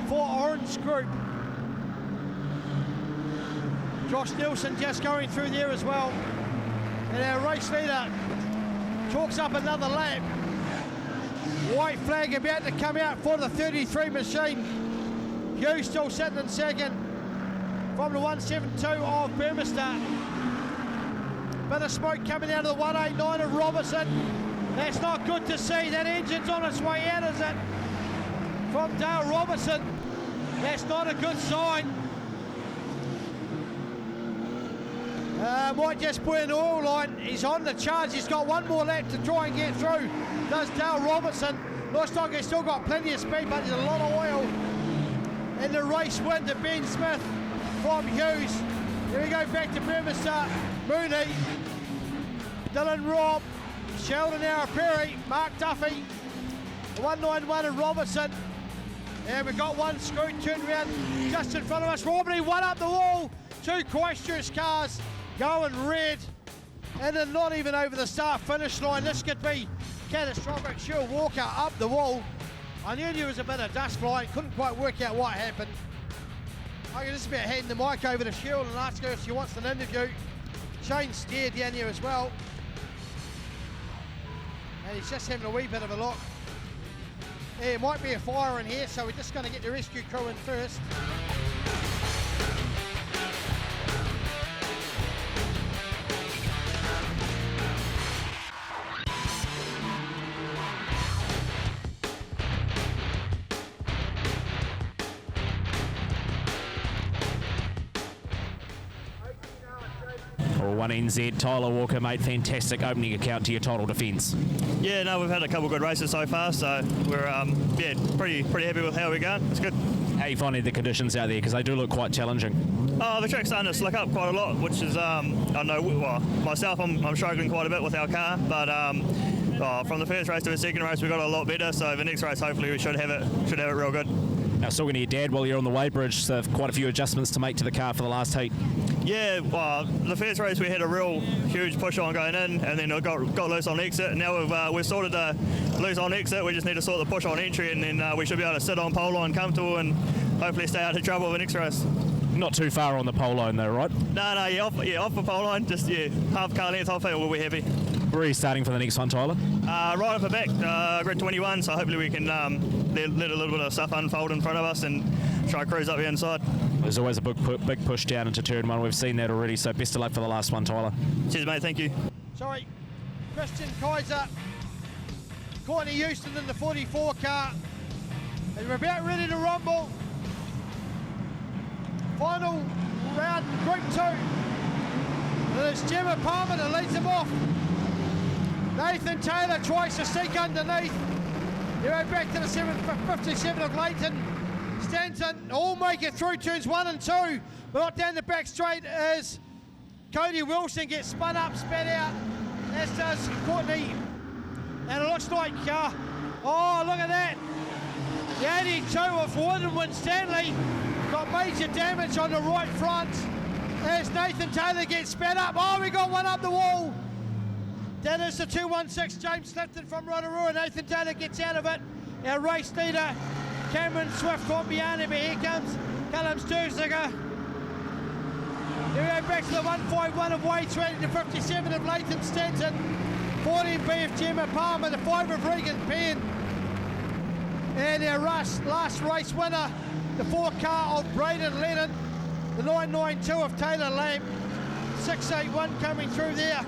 A: for Orange Group. Josh Nielsen just going through there as well. And our race leader chalks up another lap. White flag about to come out for the 33 machine. Hughes still sitting in second from the 172 of Burmester. Bit of smoke coming out of the 189 of Robertson. That's not good to see. That engine's on its way out, is it? From Dale Robertson. That's not a good sign. Might just put an oil line. He's on the charge. He's got one more lap to try and get through. Does Dale Robertson. Looks like he's still got plenty of speed, but there's a lot of oil. And the race win to Ben Smith from Hughes. Here we go back to Burmester, Mooney, Dylan Robb, Sheldon Araperi, Mark Duffy, 191 and Robertson. And we've got one screw turned around just in front of us. Robney, one up the wall. Two Christchurch cars going red. And then not even over the start finish line. This could be catastrophic. Sure, Walker up the wall. I knew there was a bit of dust flying. Couldn't quite work out what happened. I can just about handing the mic over to Cheryl and ask her if she wants an interview. Shane's steered down here as well. And he's just having a wee bit of a look. Yeah, it might be a fire in here, so we're just going to get the rescue crew in first.
C: One NZ, Tyler Walker, mate, fantastic opening account to your title defence.
R: Yeah, no, we've had a couple of good races so far, so we're pretty happy with how we're going. It's good.
C: How are you finding the conditions out there? Because they do look quite challenging.
R: Oh, the track's starting to slick up quite a lot, which is I know. Well, myself, I'm struggling quite a bit with our car, but from the first race to the second race, we got a lot better. So the next race, hopefully, we should have it real good.
C: Now, still going to your dad while you're on the weighbridge, so quite a few adjustments to make to the car for the last heat.
R: Yeah, well, the first race we had a real huge push on going in, and then it got loose on exit. And now we've sorted the loose on exit. We just need to sort the push on entry, and then we should be able to sit on pole line comfortable and hopefully stay out of trouble for the next race.
C: Not too far on the pole line though, right?
R: No, off the pole line, just half car length off it, we'll be happy.
C: Where are you starting for the next one, Tyler?
R: Right off the back, grid 21, so hopefully we can let a little bit of stuff unfold in front of us and try cruise up the inside.
C: There's always a big push down into turn one. We've seen that already, so best of luck for the last one, Tyler.
R: Cheers, mate. Thank you.
A: Sorry, Christian Kaiser, Courtney Houston in the 44 car, and we're about ready to rumble. Final round, Group 2. And it's Gemma Palmer that leads them off. Nathan Taylor tries to sneak underneath. They go back to the 757 of Leighton. Stanton all make it through turns 1 and 2, but not down the back straight as Cody Wilson gets spun up, spat out, as does Courtney. And it looks like, oh, look at that. The 82 of Wood Stanley got major damage on the right front as Nathan Taylor gets spat up. Oh, we got one up the wall. That is the 216 James Clifton from Rotorua. Nathan Taylor gets out of it. Our race leader, Cameron Swift from behind him. Here comes Callum Sturziger. Here we go back to the 151 of Wade Sweating, the 57 of Leighton Stanton, 14B of Gemma Palmer, the 5 of Regan Penn, and our last race winner, the 4 car of Braden Lennon, the 992 of Taylor Lamb, 681 coming through there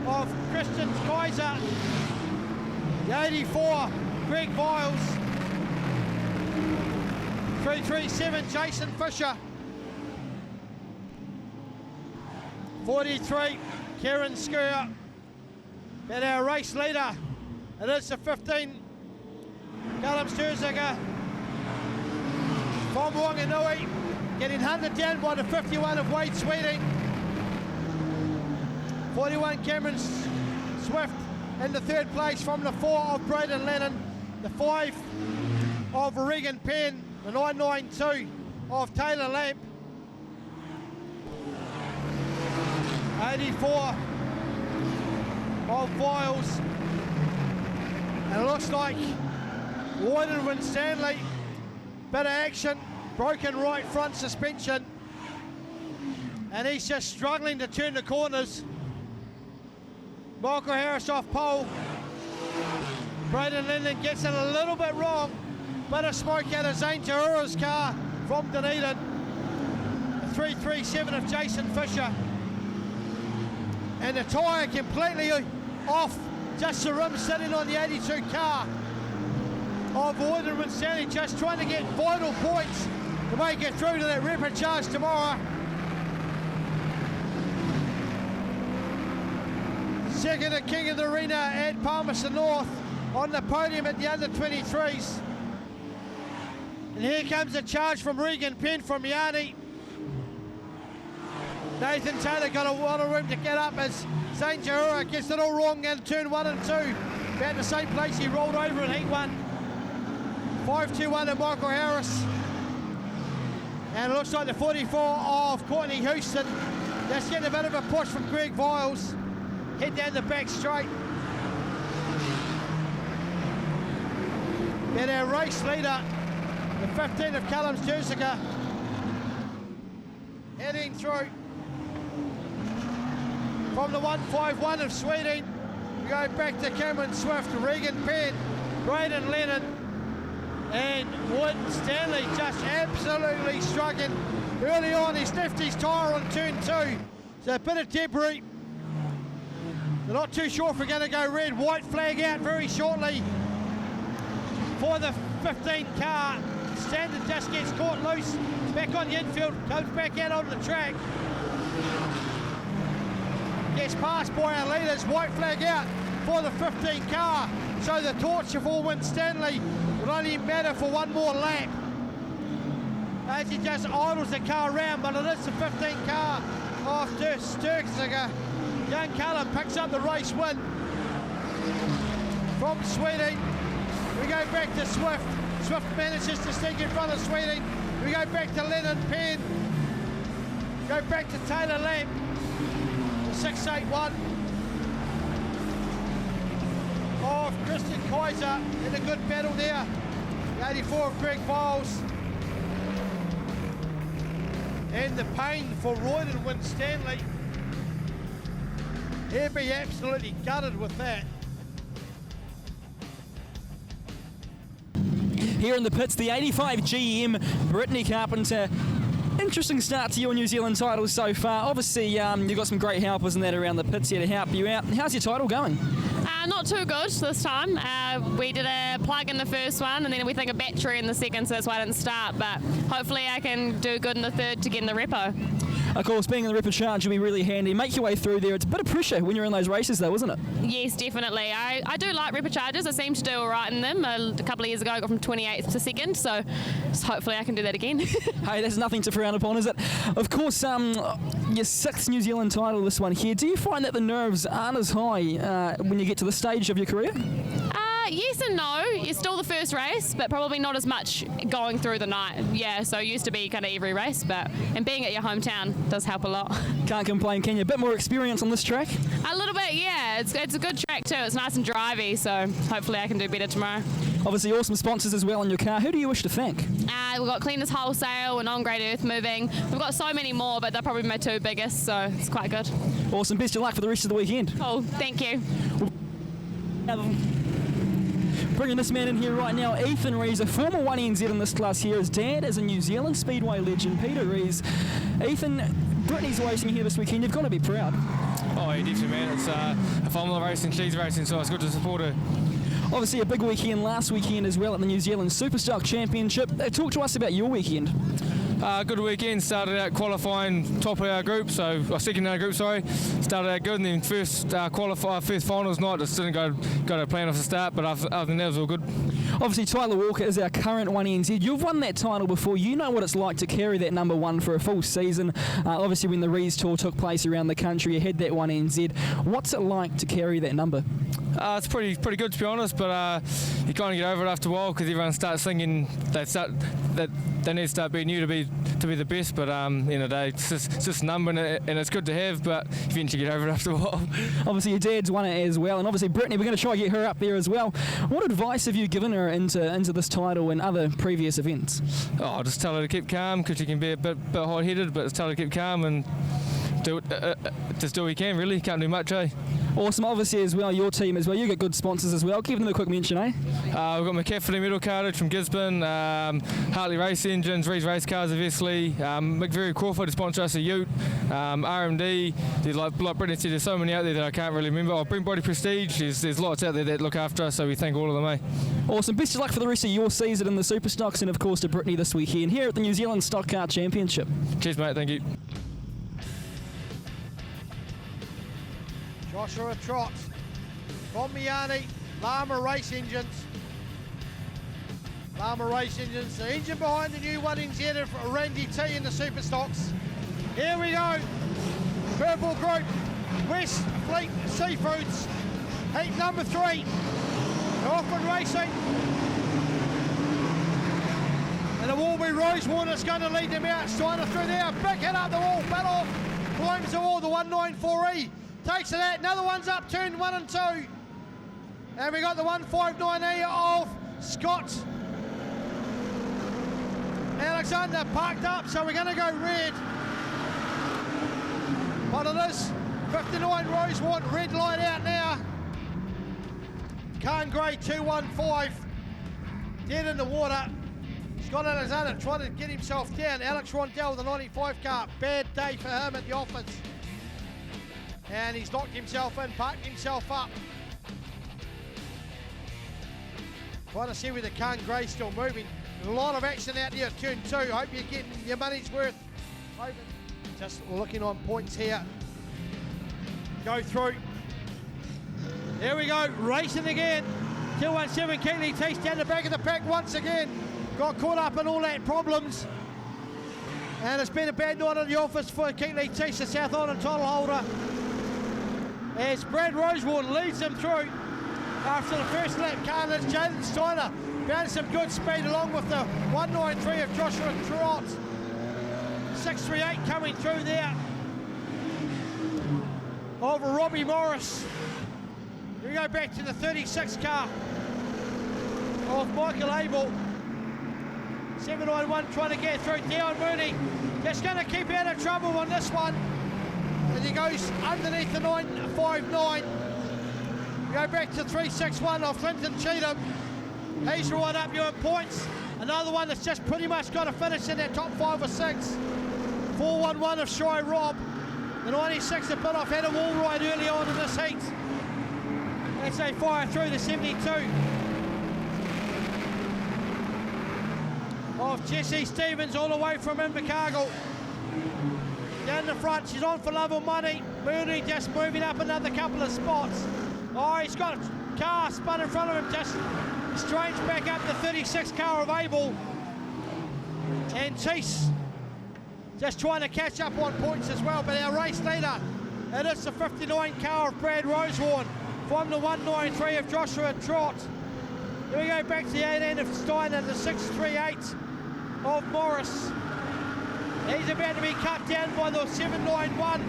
A: of Christian Kaiser, the 84 Greg Viles, 337 Jason Fisher, 43 Kieran Skur, and our race leader, it is the 15 Callum Sturziger from Wanganui, getting hunted down by the 51 of Wade Sweeting, 41 Cameron Swift in the 3rd place from the 4 of Braden Lennon, the 5 of Regan Penn, the 992 of Taylor Lamp, 84 of Viles, and it looks like Wyden Stanley, bit of action, broken right front suspension, and he's just struggling to turn the corners. Michael Harris off pole. Braden Lennon gets it a little bit wrong. Bit of smoke out of Zane Tahura's car from Dunedin. The 337 of Jason Fisher. And the tyre completely off. Just the rim sitting on the 82 car of Wyden Stanley, just trying to get vital points to make it through to that repechage tomorrow. Second at King of the Arena at Palmerston North on the podium at the under-23s. And here comes a charge from Regan Penn from Yanni. Nathan Taylor got a lot of room to get up as St. Jahura gets it all wrong in turn 1 and 2. About the same place he rolled over in heat 1. 5-2-1 to Michael Harris. And it looks like the 44 of Courtney Houston. Just getting a bit of a push from Greg Viles. Head down the back straight. And our race leader, the 15 of Callum's Jersica, heading through from the 151 of Sweden. We go back to Cameron Swift, Regan Penn, Braden Lennon, and Wood Stanley just absolutely struggling early on. He sniffed his tyre on turn 2. So a bit of debris. They're not too sure if we're going to go red. White flag out very shortly for the 15 car. Standard just gets caught loose. Back on the infield, comes back out onto the track. Gets passed by our leaders. White flag out for the 15 car. So the torch of All Wind Stanley will only matter for one more lap. As he just idles the car around, but it is the 15 car of Sturksiger. Young Callum picks up the race win from Sweden. We go back to Swift. Swift manages to sneak in front of Sweden. We go back to Lennon Penn. Go back to Taylor Lamb. 681 of Christian Kaiser in a good battle there. The 84 of Greg Viles. And the pain for Royden Wind Stanley. He'd be absolutely gutted with that.
B: Here in the pits, the 85 GM, Brittany Carpenter. Interesting start to your New Zealand title so far. Obviously, you've got some great helpers and that around the pits here to help you out. How's your title going?
S: Not too good this time. We did a plug in the first one and then we think a battery in the second, so that's why I didn't start. But hopefully I can do good in the third to get in the repo.
B: Of course, being in the repo charge will be really handy. Make your way through there. It's a bit of pressure when you're in those races though, isn't it?
S: Yes, definitely. I do like repo charges. I seem to do all right in them. A couple of years ago I got from 28th to 2nd, so hopefully I can do that again.
B: Hey, that's nothing to frown upon, is it? Of course, your 6th New Zealand title, this one here. Do you find that the nerves aren't as high when you get to this stage of your career?
S: Yes and no. It's still the first race, but probably not as much going through the night. Yeah, so it used to be kind of every race, and being at your hometown does help a lot.
B: Can't complain, can you? A bit more experience on this track?
S: A little bit, yeah. It's a good track too. It's nice and drivey, so hopefully I can do better tomorrow.
B: Obviously, awesome sponsors as well in your car. Who do you wish to thank?
S: We've got Cleaners Wholesale and On Great Earth Moving. We've got so many more, but they're probably my 2 biggest, so it's quite good.
B: Awesome. Best of luck for the rest of the weekend.
S: Cool. Thank you.
B: Bringing this man in here right now, Ethan Rees, a former 1NZ in this class here. His dad is a New Zealand Speedway legend, Peter Rees. Ethan, Brittany's racing here this weekend. You've got to be proud.
T: Oh, yeah, definitely, man. It's if I'm not racing, she's racing, so it's good to support her.
B: Obviously a big weekend last weekend as well at the New Zealand Superstock Championship. Talk to us about your weekend.
T: Good weekend. Started out qualifying top of our group, second in our group, sorry. Started out good, and then first finals night just didn't go to plan off the start, but other than that, it was all good.
B: Obviously, Tyler Walker is our current 1NZ. You've won that title before. You know what it's like to carry that number 1 for a full season. Obviously, when the Rees Tour took place around the country, you had that 1NZ. What's it like to carry that number?
T: It's pretty good, to be honest, but you kind of get over it after a while because everyone starts thinking that they need to start being you to be the best, but in the day it's just a number, and it's good to have, but eventually get over it after a while.
B: Obviously your dad's won it as well, and obviously Brittany, we're going to try and get her up there as well. What advice have you given her into this title and other previous events?
T: Oh, just tell her to keep calm, because she can be a bit hot-headed, but just tell her to keep calm and just do what you can, really. Can't do much, eh?
B: Awesome. Obviously as well, your team as well, you got good sponsors as well. Give them a quick mention, eh?
T: We've got McCaffrey Metal Cartage from Gisborne, Hartley Race Engines, Rees Race Cars of Esley, McVeary Crawford to sponsor us a ute, RMD. There's like Brittany said, there's so many out there that I can't really remember. Brent Body Prestige, there's lots out there that look after us, so we thank all of them, eh?
B: Awesome. Best of luck for the rest of your season in the Super Stocks, and of course to Brittany this weekend here at the New Zealand Stock Car Championship.
T: Cheers, mate. Thank you.
A: Joshua Trott from Miani, Lama Race Engines. Lama Race Engines, the engine behind the new 1NZ of Randy T in the Super Stocks. Here we go. Purple group, West Fleet Seafoods, heat number 3, Northland Racing. And it will be Rosewater's going to lead them out, Steiner through there, big hit up the wall, fell off, climbs the wall, the 194E, takes it out, another one's up, turn 1 and 2. And we got the 159E of Scott Alexander parked up, so we're going to go red. But it is 59 Rosewater, red light out now. Khan Gray 215, dead in the water. Scott Alexander trying to get himself down. Alex Rondell, the 95 car, bad day for him at the office. And he's knocked himself in, parked himself up. Trying to see where the Khan Grey's still moving. A lot of action out there at turn 2. Hope you're getting your money's worth. Just looking on points here. Go through. There we go, racing again. 217 Keeley Teese down the back of the pack once again. Got caught up in all that problems. And it's been a bad night at the office for Keeley Teese, the South Island title holder. As Brad Rosewater leads them through after the first lap. Carnage, Jaden Steiner found some good speed along with the 193 of Joshua Trott. 638 coming through there over Robbie Morris. We go back to the 36 car of Michael Abel. 791 trying to get through. Dion Mooney just going to keep out of trouble on this one. And he goes underneath the 959. We go back to 361 of Clinton Cheatham. He's right up here in points. Another one that's just pretty much got to finish in that top 5 or 6. 411 of Shy Rob. The 96 of Biloff had a wall ride early on in this heat. As they fire through the 72. Of Jesse Stevens all the way from Invercargill. Down the front, she's on for love or money. Mooney just moving up another couple of spots. Oh, he's got a car spun in front of him, just strange back up the 36 car of Abel. And Teese just trying to catch up on points as well. But our race leader, it is the 59 car of Brad Rosewater from the 193 of Joshua Trott. Here we go back to the 18 of Steiner, the 638 of Morris. He's about to be cut down by the 791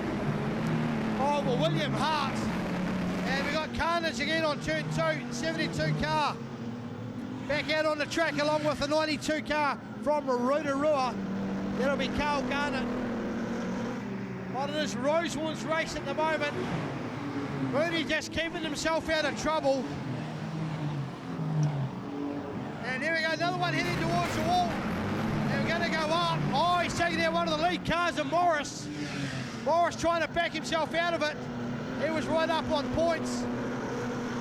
A: of William Hart. And we got carnage again on turn 2, 72 car. Back out on the track along with the 92 car from Rotorua. That'll be Carl Garnett. But it is Rosewater's race at the moment. Mooney just keeping himself out of trouble. And here we go, another one heading towards the wall. And we're going to go up. Oh, he's taking out one of the lead cars of Morris. Morris trying to back himself out of it. He was right up on points.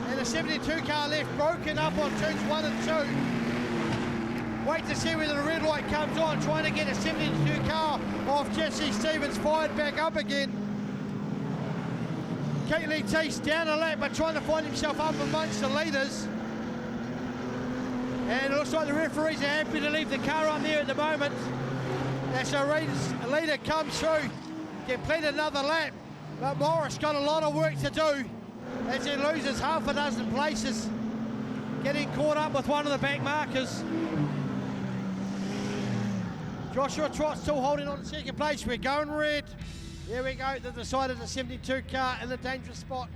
A: And the 72 car left broken up on turns 1 and 2. Wait to see whether the red light comes on, trying to get a 72 car off Jesse Stevens, fired back up again. Keatley Teese down a lap, but trying to find himself up amongst the leaders. And it looks like the referees are happy to leave the car up there at the moment. As the leader comes through, complete another lap. But Morris got a lot of work to do as he loses half a dozen places, getting caught up with one of the back markers. Joshua Trott still holding on to second place. We're going red. There we go. They've decided the 72 car in a dangerous spot.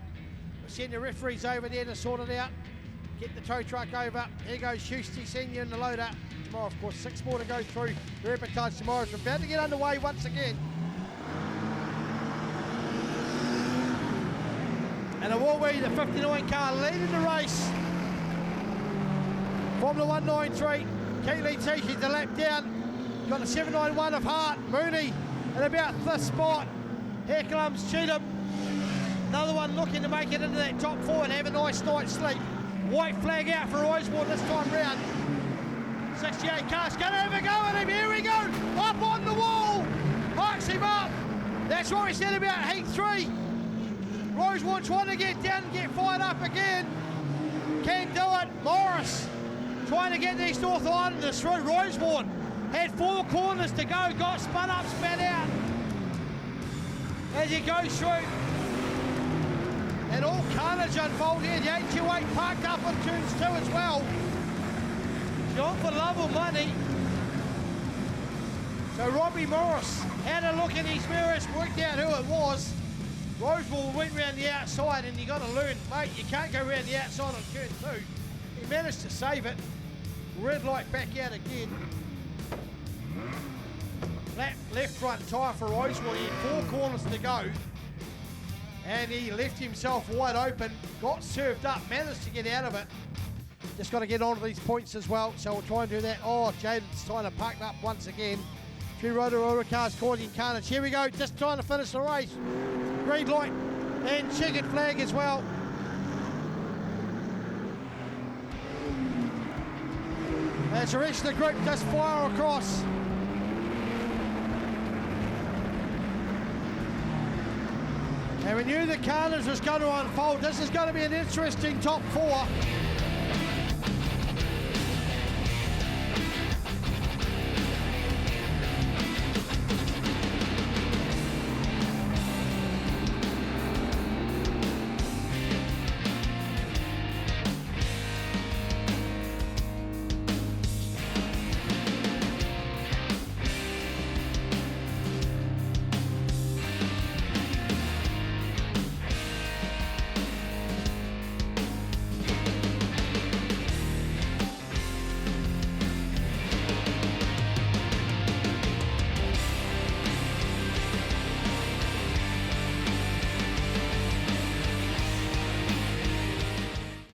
A: We'll send the referees over there to sort it out. Get the tow truck over. Here goes Husty Senior in the loader. Tomorrow, of course, 6 more to go through. The reportage tomorrow is about to get underway once again. And it will be the 59 car leading the race from the 193. Keatley Teese the lap down. Got the 791 of Hart. Mooney at about 5th spot. Here comes Cheatham. Another one looking to make it into that top 4 and have a nice night's sleep. White flag out for Rosewater this time round. 68 cars going to have a go at him. Here we go. Up on the wall. Parks him up. That's what we said about heat 3. Rosewater trying to get down and get fired up again. Can't do it. Morris trying to get these North Islanders through. Rosewater had 4 corners to go. Got spun up, spat out. as he goes through. And all carnage unfold here. The 828 parked up on turns 2 as well. Gone for love or money. So Robbie Morris had a look in his mirrors, worked out who it was. Rosewall went round the outside, and you got to learn, mate, you can't go round the outside on turn 2. He managed to save it. Red light back out again. Flat left front tyre for Rosewall. He had 4 corners to go. And he left himself wide open, got served up, managed to get out of it. Just got to get onto these points as well, so we'll try and do that. Oh, Jaden's trying to park up once again. 3 Rotorua cars causing carnage. Here we go, just trying to finish the race. Green light and checkered flag as well. As the rest of the group just fire across. And we knew the carnage was going to unfold. This is going to be an interesting top 4.